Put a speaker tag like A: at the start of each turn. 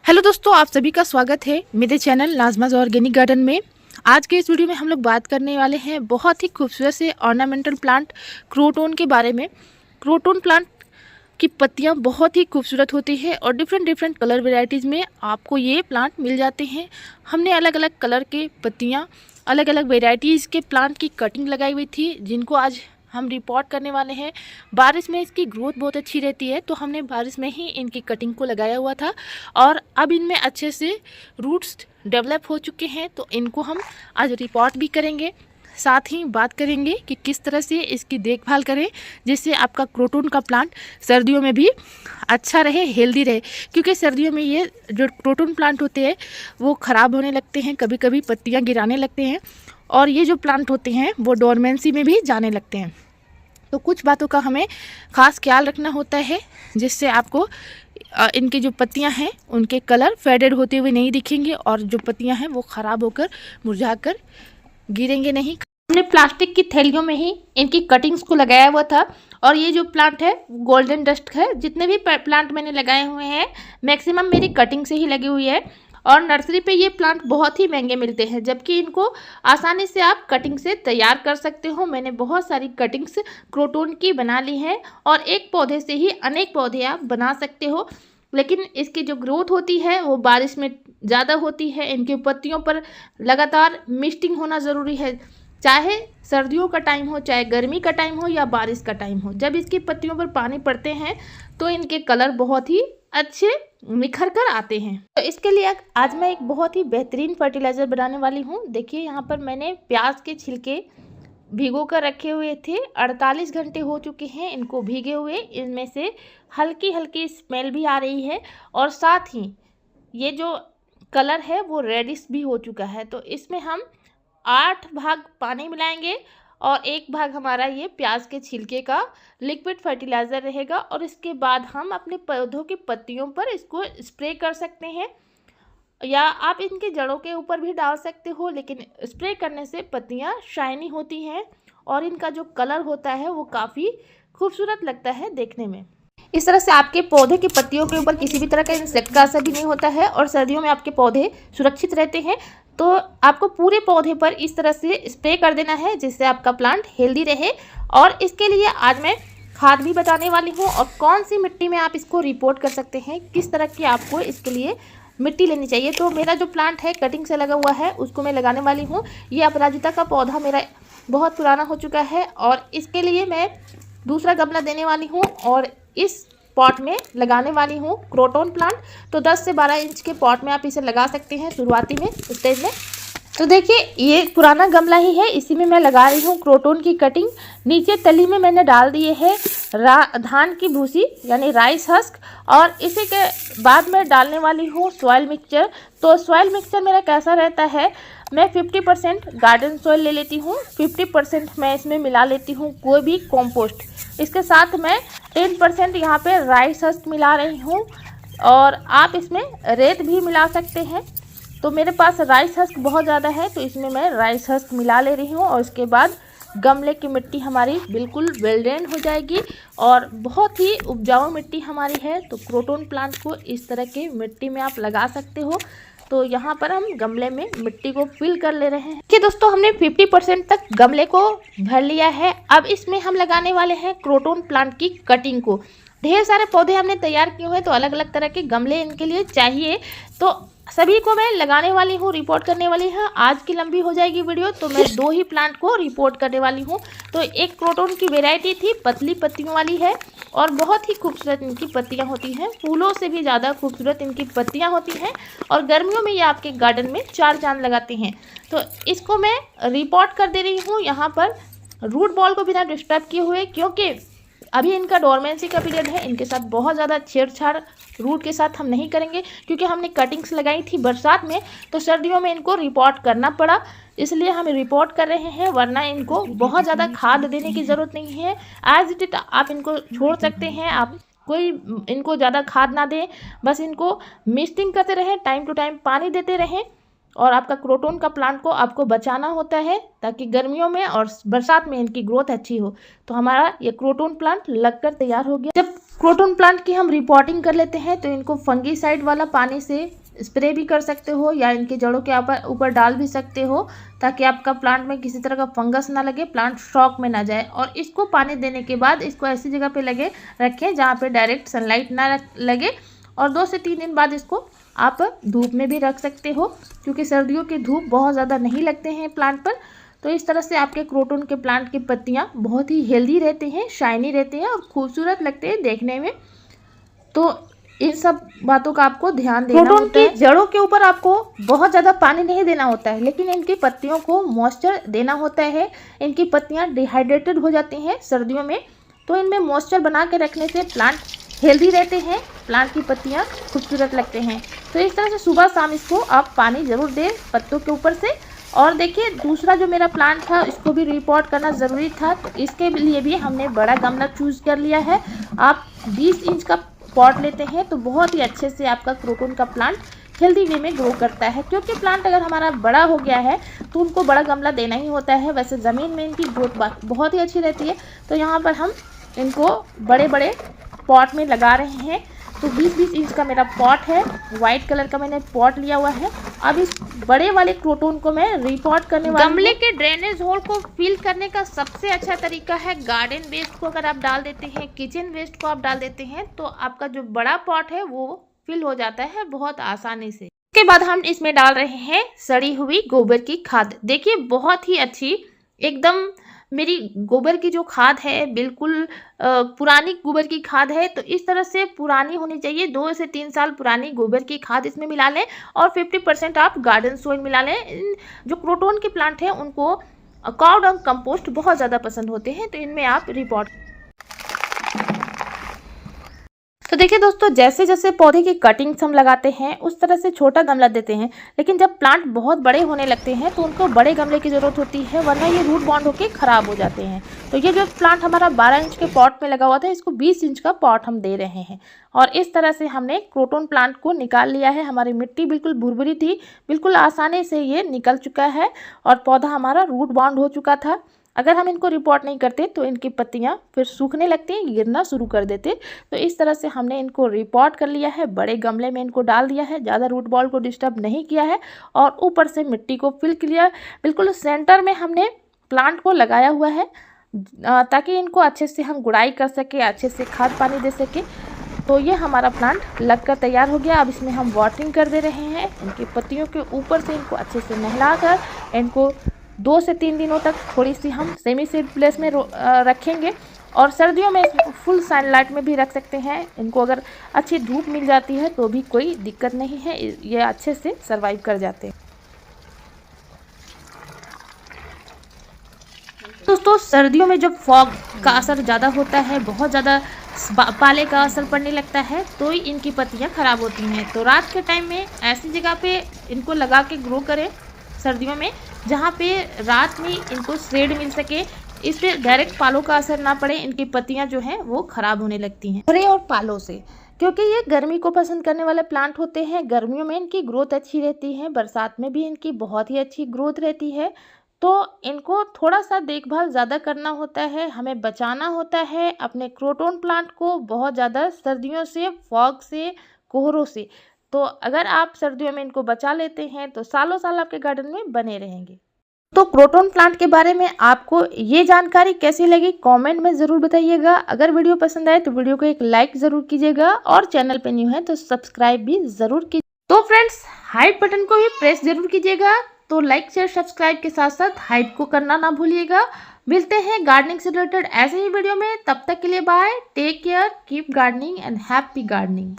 A: Hello दोस्तों, आप सभी का स्वागत है मेरे चैनल नाज़माज़ ऑर्गेनिक गार्डन में। आज के इस वीडियो में हम लोग बात करने वाले हैं बहुत ही खूबसूरत से ऑर्नामेंटल प्लांट क्रोटोन के बारे में। क्रोटोन प्लांट की पत्तियां बहुत ही खूबसूरत होती है और डिफरेंट डिफरेंट कलर वेराइटीज़ में आपको ये प्लांट मिल जाते हैं। हमने अलग अलग कलर के पत्तियाँ, अलग अलग वेराइटीज़ के प्लांट की कटिंग लगाई हुई थी, जिनको आज हम रिपोर्ट करने वाले हैं। बारिश में इसकी ग्रोथ बहुत अच्छी रहती है, तो हमने बारिश में ही इनकी कटिंग को लगाया हुआ था और अब इनमें अच्छे से रूट्स डेवलप हो चुके हैं, तो इनको हम आज रिपोर्ट भी करेंगे। साथ ही बात करेंगे कि किस तरह से इसकी देखभाल करें जिससे आपका क्रोटोन का प्लांट सर्दियों में भी अच्छा रहे, हेल्दी रहे। क्योंकि सर्दियों में ये जो क्रोटोन प्लांट होते हैं वो ख़राब होने लगते हैं, कभी कभी पत्तियां गिराने लगते हैं और ये जो प्लांट होते हैं वो डोरमेंसी में भी जाने लगते हैं। तो कुछ बातों का हमें ख़ास ख्याल रखना होता है जिससे आपको इनकी जो पत्तियां हैं उनके कलर फेडेड होते हुए नहीं दिखेंगे और जो पत्तियां हैं वो ख़राब होकर मुरझाकर गिरेंगे नहीं। हमने प्लास्टिक की थैलियों में ही इनकी कटिंग्स को लगाया हुआ था और ये जो प्लांट है गोल्डन डस्ट है। जितने भी प्लांट मैंने लगाए हुए हैं मैक्सिमम मेरी कटिंग से ही लगी हुई है और नर्सरी पे ये प्लांट बहुत ही महंगे मिलते हैं, जबकि इनको आसानी से आप कटिंग से तैयार कर सकते हो। मैंने बहुत सारी कटिंग्स क्रोटोन की बना ली हैं और एक पौधे से ही अनेक पौधे आप बना सकते हो। लेकिन इसकी जो ग्रोथ होती है वो बारिश में ज़्यादा होती है। इनकी पत्तियों पर लगातार मिस्टिंग होना ज़रूरी है, चाहे सर्दियों का टाइम हो, चाहे गर्मी का टाइम हो या बारिश का टाइम हो। जब इसकी पत्तियों पर पानी पड़ते हैं तो इनके कलर बहुत ही अच्छे निखर कर आते हैं। तो इसके लिए आज मैं एक बहुत ही बेहतरीन फर्टिलाइज़र बनाने वाली हूँ। देखिए यहाँ पर मैंने प्याज के छिलके भिगो कर रखे हुए थे, 48 घंटे हो चुके हैं इनको भीगे हुए। इनमें से हल्की हल्की स्मेल भी आ रही है और साथ ही ये जो कलर है वो रेडिश भी हो चुका है। तो इसमें हम 8 भाग पानी मिलाएंगे और 1 भाग हमारा ये प्याज के छिलके का लिक्विड फर्टिलाइज़र रहेगा और इसके बाद हम अपने पौधों की पत्तियों पर इसको स्प्रे कर सकते हैं या आप इनकी जड़ों के ऊपर भी डाल सकते हो। लेकिन स्प्रे करने से पत्तियां शाइनी होती हैं और इनका जो कलर होता है वो काफ़ी खूबसूरत लगता है देखने में। इस तरह से आपके पौधे की पत्तियों के ऊपर किसी भी तरह का इंसेक्ट का असर भी नहीं होता है और सर्दियों में आपके पौधे सुरक्षित रहते हैं। तो आपको पूरे पौधे पर इस तरह से स्प्रे कर देना है जिससे आपका प्लांट हेल्दी रहे। और इसके लिए आज मैं खाद भी बताने वाली हूँ और कौन सी मिट्टी में आप इसको रिपोर्ट कर सकते हैं, किस तरह की आपको इसके लिए मिट्टी लेनी चाहिए। तो मेरा जो प्लांट है कटिंग से लगा हुआ है उसको मैं लगाने वाली हूँ। ये अपराजिता का पौधा मेरा बहुत पुराना हो चुका है और इसके लिए मैं दूसरा गमला देने वाली हूँ और इस पॉट में लगाने वाली हूँ क्रोटोन प्लांट। तो 10 से 12 इंच के पॉट में आप इसे लगा सकते हैं शुरुआती में स्टेज में। तो देखिए ये पुराना गमला ही है, इसी में मैं लगा रही हूँ क्रोटोन की कटिंग। नीचे तली में मैंने डाल दिए है धान की भूसी यानी राइस हस्क और इसी के बाद मैं डालने वाली हूँ सॉइल मिक्सचर। तो सॉइल मिक्सचर मेरा कैसा रहता है, मैं 50% गार्डन सॉइल ले लेती हूँ, 50% मैं इसमें मिला लेती हूँ कोई भी कॉम्पोस्ट। इसके साथ मैं 10% यहाँ पे राइस हस्क मिला रही हूँ और आप इसमें रेत भी मिला सकते हैं। तो मेरे पास राइस हस्क बहुत ज़्यादा है तो इसमें मैं राइस हस्क मिला ले रही हूँ और इसके बाद गमले की मिट्टी हमारी बिल्कुल वेल ड्रेन हो जाएगी और बहुत ही उपजाऊ मिट्टी हमारी है। तो क्रोटोन प्लांट को इस तरह की मिट्टी में आप लगा सकते हो। तो यहाँ पर हम गमले में मिट्टी को फिल कर ले रहे हैं कि दोस्तों हमने 50% तक गमले को भर लिया है। अब इसमें हम लगाने वाले हैं क्रोटोन प्लांट की कटिंग को। ढेर सारे पौधे हमने तैयार किए हुए, तो अलग अलग तरह के गमले इनके लिए चाहिए। तो सभी को मैं लगाने वाली हूँ, रिपोर्ट करने वाली हूँ। आज की लंबी हो जाएगी वीडियो तो मैं 2 ही प्लांट को रिपोर्ट करने वाली हूँ। तो एक क्रोटोन की वैरायटी थी, पतली पत्तियों वाली है और बहुत ही खूबसूरत इनकी पत्तियाँ होती हैं, फूलों से भी ज़्यादा खूबसूरत इनकी पत्तियाँ होती हैं और गर्मियों में ये आपके गार्डन में 4 चांद लगाते हैं। तो इसको मैं रिपोर्ट कर दे रही हूँ यहाँ पर रूट बॉल को बिना डिस्टर्ब किए हुए, क्योंकि अभी इनका डोरमेंसी का पीरियड है। इनके साथ बहुत ज़्यादा छेड़छाड़ रूट के साथ हम नहीं करेंगे क्योंकि हमने कटिंग्स लगाई थी बरसात में, तो सर्दियों में इनको रिपोर्ट करना पड़ा, इसलिए हम रिपोर्ट कर रहे हैं। वरना इनको बहुत ज़्यादा खाद देने की ज़रूरत नहीं है, एज इट इज आप इनको छोड़ सकते हैं। आप कोई इनको ज़्यादा खाद ना दें, बस इनको मिस्टिंग करते रहें, टाइम टू टाइम पानी देते रहें। और आपका क्रोटोन का प्लांट को आपको बचाना होता है ताकि गर्मियों में और बरसात में इनकी ग्रोथ अच्छी हो। तो हमारा ये क्रोटोन प्लांट लगकर तैयार हो गया। जब क्रोटन प्लांट की हम रिपोर्टिंग कर लेते हैं। तो इनको फंगीसाइड वाला पानी से स्प्रे भी कर सकते हो या इनके जड़ों के ऊपर डाल भी सकते हो, ताकि आपका प्लांट में किसी तरह का फंगस ना लगे, प्लांट शॉक में ना जाए। और इसको पानी देने के बाद इसको ऐसी जगह पे रखें जहाँ पे डायरेक्ट सनलाइट ना लगे। और 2 से 3 दिन बाद इसको आप धूप में भी रख सकते हो, क्योंकि सर्दियों की धूप बहुत ज़्यादा नहीं लगते हैं प्लांट पर। तो इस तरह से आपके क्रोटन के प्लांट की पत्तियाँ बहुत ही हेल्दी रहते हैं, शाइनी रहते हैं और खूबसूरत लगते हैं देखने में। तो इन सब बातों का आपको ध्यान देना होता है। क्रोटन की जड़ों के ऊपर आपको बहुत ज़्यादा पानी नहीं देना होता है, लेकिन इनकी पत्तियों को मॉइस्चर देना होता है। इनकी पत्तियाँ डिहाइड्रेटेड हो जाती हैं सर्दियों में, तो इनमें मॉइस्चर बना के रखने से प्लांट हेल्दी रहते हैं, प्लांट की पत्तियाँ खूबसूरत लगते हैं। तो इस तरह से सुबह शाम इसको आप पानी ज़रूर दें पत्तों के ऊपर से। और देखिए, दूसरा जो मेरा प्लांट था इसको भी रिपोर्ट करना ज़रूरी था, तो इसके लिए भी हमने बड़ा गमला चूज़ कर लिया है। आप 20 इंच का पॉट लेते हैं तो बहुत ही अच्छे से आपका क्रोटन का प्लांट हेल्दी वे में ग्रो करता है। क्योंकि प्लांट अगर हमारा बड़ा हो गया है तो उनको बड़ा गमला देना ही होता है। वैसे ज़मीन में इनकी ग्रोथ बहुत ही अच्छी रहती है। तो यहाँ पर हम इनको बड़े बड़े पॉट में लगा रहे हैं। तो 20-20 इंच का मेरा पॉट है, वाइट कलर का मैंने पॉट लिया हुआ है। अब इस बड़े वाले क्रोटन को मैं रिपोर्ट करने वाली हूं। गमले के ड्रेनेज होल को फिल करने का सबसे अच्छा तरीका है गार्डन वेस्ट को अगर आप डाल देते हैं, किचन वेस्ट को आप डाल देते हैं, तो आपका जो बड़ा पॉट है वो फिल हो जाता है बहुत आसानी से। उसके बाद हम इसमें डाल रहे हैं सड़ी हुई गोबर की खाद। देखिए, बहुत ही अच्छी एकदम मेरी गोबर की जो खाद है बिल्कुल पुरानी गोबर की खाद है। तो इस तरह से पुरानी होनी चाहिए, 2 से 3 साल पुरानी गोबर की खाद इसमें मिला लें और 50% आप गार्डन सॉइल मिला लें। जो क्रोटन के प्लांट हैं उनको काउ डंग कंपोस्ट बहुत ज़्यादा पसंद होते हैं, तो इनमें आप रिपोर्ट। तो देखिए दोस्तों, जैसे जैसे पौधे की कटिंग्स हम लगाते हैं उस तरह से छोटा गमला देते हैं, लेकिन जब प्लांट बहुत बड़े होने लगते हैं तो उनको बड़े गमले की ज़रूरत होती है, वरना ये रूट बॉन्ड होकर ख़राब हो जाते हैं। तो ये जो प्लांट हमारा 12 इंच के पॉट में लगा हुआ था, इसको 20 इंच का पॉट हम दे रहे हैं। और इस तरह से हमने क्रोटन प्लांट को निकाल लिया है। हमारी मिट्टी बिल्कुल भुरभुरी थी, बिल्कुल आसानी से ये निकल चुका है और पौधा हमारा रूट बॉन्ड हो चुका था। अगर हम इनको रिपोर्ट नहीं करते तो इनकी पत्तियां फिर सूखने लगती हैं, गिरना शुरू कर देते। तो इस तरह से हमने इनको रिपोर्ट कर लिया है, बड़े गमले में इनको डाल दिया है, ज़्यादा रूट बॉल को डिस्टर्ब नहीं किया है और ऊपर से मिट्टी को फिल किया। बिल्कुल सेंटर में हमने प्लांट को लगाया हुआ है, ताकि इनको अच्छे से हम गुड़ाई कर सके, अच्छे से खाद पानी दे सके। तो ये हमारा प्लांट लगकर तैयार हो गया। अब इसमें हम वाटरिंग कर दे रहे हैं। इनकी पत्तियों के ऊपर से इनको अच्छे से नहलाकर इनको 2 से 3 दिनों तक थोड़ी सी हम सेमी सीड प्लेस में रखेंगे। और सर्दियों में फुल सनलाइट में भी रख सकते हैं। इनको अगर अच्छी धूप मिल जाती है तो भी कोई दिक्कत नहीं है, ये अच्छे से सर्वाइव कर जाते हैं। दोस्तों, सर्दियों में जब फॉग का असर ज़्यादा होता है, बहुत ज़्यादा पाले का असर पड़ने लगता है, तो ही इनकी पत्तियां खराब होती हैं। तो रात के टाइम में ऐसी जगह पे इनको लगा के ग्रो करें सर्दियों में, जहाँ पे रात में इनको शेड मिल सके, इससे डायरेक्ट पालों का असर ना पड़े। इनकी पत्तियां जो हैं वो खराब होने लगती हैं स्प्रे और पालों से, क्योंकि ये गर्मी को पसंद करने वाले प्लांट होते हैं। गर्मियों में इनकी ग्रोथ अच्छी रहती है, बरसात में भी इनकी बहुत ही अच्छी ग्रोथ रहती है। तो इनको थोड़ा सा देखभाल ज़्यादा करना होता है, हमें बचाना होता है अपने क्रोटन प्लांट को बहुत ज़्यादा सर्दियों से, फॉग से, कोहरों से। तो अगर आप सर्दियों में इनको बचा लेते हैं तो सालों साल आपके गार्डन में बने रहेंगे। तो क्रोटन प्लांट के बारे में आपको ये जानकारी कैसी लगी कमेंट में ज़रूर बताइएगा। अगर वीडियो पसंद आए तो वीडियो को एक लाइक ज़रूर कीजिएगा और चैनल पे न्यू है तो सब्सक्राइब भी ज़रूर कीजिए। तो फ्रेंड्स, हाइप बटन को भी प्रेस जरूर कीजिएगा। तो लाइक शेयर सब्सक्राइब के साथ साथ हाइप को करना ना भूलिएगा। मिलते हैं गार्डनिंग से रिलेटेड ऐसे ही वीडियो में, तब तक के लिए bye, take care, keep gardening and happy gardening.